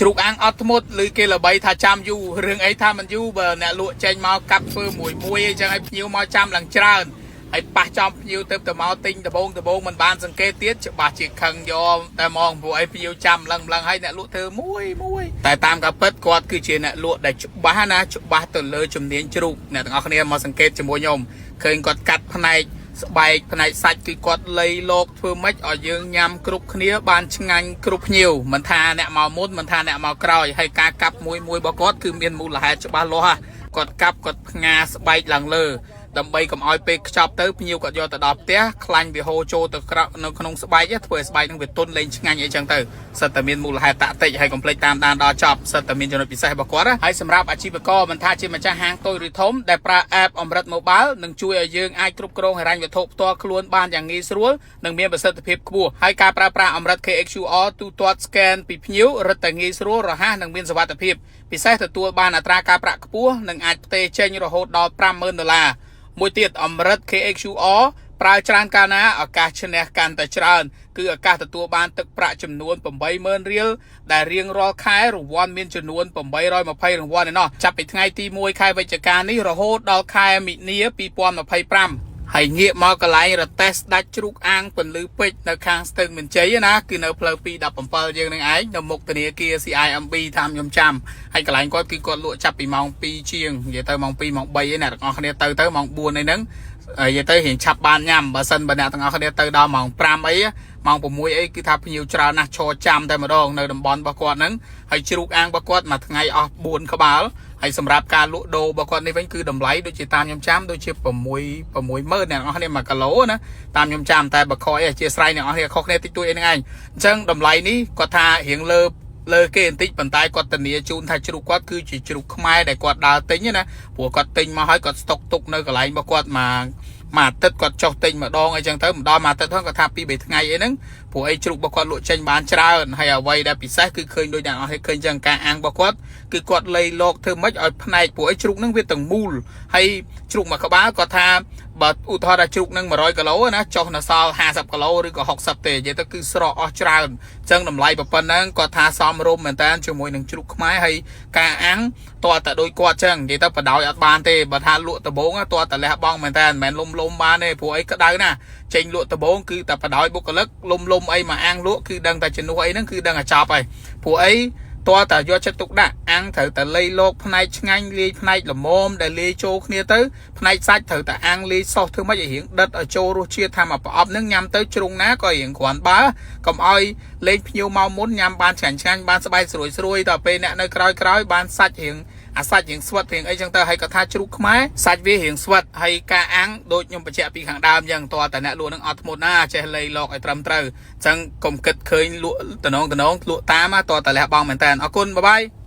chuột ăn ọt một lưới kia là bay thà chăm du riêng ấy tha mình du bờ nè lụa chanh mau cặp phơi mùi mùi chẳng hay nhiều mau chăm lần trơn ấy ba trăm nhiều tép từ máu tinh từ bông mình ban dần kê tiết bà chỉ cần do ta mong vụ ấy nhiều trăm lần hay nè lụa thơ mùi tại tam cả bớt quạt cứ chuyện nè lụa để chụp ba từ lơ chùm đến chuột nè thằng anh em mà dần kê chùm mùi nhom khơi quạt cắt này bài này sạch cứ quạt lấy lột thưa mấy ở dương nhằm cục khía ban chân anh cục nhiều mình tha nè màu mút mình tha nè màu còi hay cá cặp mùi bao quát cứ miên mù là hai cho ba lô ha quạt cặp quạt nga bài lần lơ đầm bay cầm oi pe chọc tới nhiều quạt do từ đọp té khanh bị hô trô từ nó không bay chứ thôi bay đang việc tôn lên chân anh ấy chẳng từ sợ tầm miên mù là hai tạ tệ hay còn play tam đàn đo chọc sợ tầm miên cho nó bị sai bao quát á hãy xem rapอาชีพกmình tha trên mà cha hàng tôi rồi thốn để pra appอมรัฐ mobile នឹងជួយឲ្យយើងអាចគ្រប់គ្រងហិរញ្ញវត្ថុផ្ទាល់ខ្លួនបានយ៉ាងងាយស្រួលនិងមានប្រសិទ្ធភាពខ្ពស់ហើយការប្រើប្រាស់អមរិត KXQR ទូទាត់ scan ពីភ្ញៀវរឹតតែងាយស្រួលរហ័សនិងមានសុវត្ថិភាពពិសេសទទួលបានអត្រាការប្រាក់ខ្ពស់និងអាចផ្ទេរចេញរហូតដល់ $50,000 មួយទៀតអមរិត KXQR ប្រើច្រើនកាលណាឱកាសឈ្នះកាន់តែច្រើនគឺឱកាសទទួលបានទឹកប្រាក់ចំនួន $80,000 រៀលដែលរៀងរាល់ខែរង្វាន់មានចំនួន 820 រង្វាន់ឯណោះចាប់ពីថ្ងៃទី 1 ខែវិច្ឆិកានេះរហូតដល់ខែមិនិនា 2025 ហើយងាកមកកន្លែងរទេះស្ដាច់ជ្រូកអាងពន្លឺពេជ្រនៅខាងស្ទឹងមានជ័យណាគឺនៅផ្លូវ 217 យើងនឹងឯងនៅមុខធនាគារ CIMB តាមខ្ញុំចាំហើយកន្លែងគាត់គឺគាត់លក់ចាប់ពីម៉ោង 2 ជាងនិយាយទៅម៉ោង 2 ម៉ោង 3ឯណាទាំងអស់គ្នាទៅម៉ោង 4 ឯហ្នឹងនិយាយទៅរៀងឆាប់បានញ៉ាំបើសិនបើអ្នកទាំងអស់គ្នាទៅដល់ម៉ោង 5 អីម៉ោង 6 អីគឺថាភ្ញៀវច្រើនណាស់ឈរចាំតែម្ដងនៅតំបន់របស់គាត់ហ្នឹងហើយជ្រូកអាំងរបស់គាត់មួយថ្ងៃអស់4ក្បាលហើយសម្រាប់ការលក់ដូររបស់គាត់នេះវិញគឺតម្លៃដូចជាតាមខ្ញុំចាំដូចជា 60000 អ្នកទាំងអស់គ្នា1គីឡូណាតាមខ្ញុំចាំតែបើខុសអីអធិស្ឋានអ្នកទាំងអស់គ្នាខុសគ្នាតិចតួចអីហ្នឹងឯងអញ្ចឹងតម្លៃនេះគាត់ថារៀងលើគេបន្តិចប៉ុន្តែគាត់ធានាជូនថាជ្រូកគាត់គឺជាជ្រូកខ្មែរដែលគាត់ដើរទិញណាព្រោះគាត់ទិញមកហើយគាត់ស្តុកទុកនៅកន្លែងរបស់គាត់មកអាទិត្យគាត់ចុះទិញម្ដងអីចឹងទៅម្ដងមួយអាទិត្យហ្នឹងគាត់ថា 2-3 ថ្ងៃអីហ្នឹងព្រោះអីជ្រូករបស់គាត់លក់ចេញបានច្រើនហើយអ្វីដែលពិសេសគឺឃើញដូចអ្នកអស់ឃើញចឹងការអាំងរបស់គាត់គឺគាត់លៃលោកធ្វើម៉េចឲ្យផ្នែកព្រោះអីជ្រូកហ្នឹងវាទាំងមូលហើយជ្រូកមួយក្បាលគាត់ថាបើឧទាហរណ៍ថាជ្រូកនឹង100គីឡូណាចុះនៅសល់50គីឡូឬក៏60ទេនិយាយទៅគឺស្រកអស់ច្រើនអញ្ចឹងតម្លៃប៉ុណ្ណឹងគាត់ថាសមរម្យមែនតើជាមួយនឹងជ្រូកខ្មែរហើយការអាំងតើតែដូចគាត់អញ្ចឹងនិយាយទៅបដ ாய் អត់បានទេបើថាលក់ដំបងតើតែលះបង់មែនតើមិនមែនលំបានទេព្រោះអីក្តៅណាចេញលក់ដំបងគឺតែបដ ாய் បុគ្គលិកលំអីមកអាំងលក់គឺដឹងតែជំនួសអីហ្នឹងគឺដឹងតែចប់ហើយព្រោះអីតើតែយកចិត្តទុកដាក់អាំងត្រូវតែលៃលោកផ្នែកឆ្ងាញ់លាយផ្នែកល្មមដែលលាយចូលគ្នាទៅផ្នែកសាច់ត្រូវតែអាំងលាយសោះធ្វើម៉េចឲ្យរៀងដិតឲ្យចូលរសជាតិថាមកប្រអប់នឹងញ៉ាំទៅជ្រុងណាក៏រៀងគ្រាន់បើកុំឲ្យលេងភ្ញៀវមកមុនញ៉ាំបានឆ្ងាញ់បានស្បែកស្រួយដល់ពេលអ្នកនៅក្រោយបានសាច់រៀងអាសាច់រៀងស្វិតរៀងអីចឹងទៅហើយគាត់ថាជ្រូកខ្មែរសាច់វារៀងស្វិតហើយការអាំងដូចខ្ញុំបញ្ជាក់ពីខាងដើមចឹងតើតែអ្នកលក់នឹងអត់ធ្មត់ណាចេះលៃលោកឲ្យត្រឹមត្រូវអញ្ចឹងកុំគិតឃើញលក់តំណងលក់តាមតើតែលះបង់មែនតើអរគុណបាយបាយ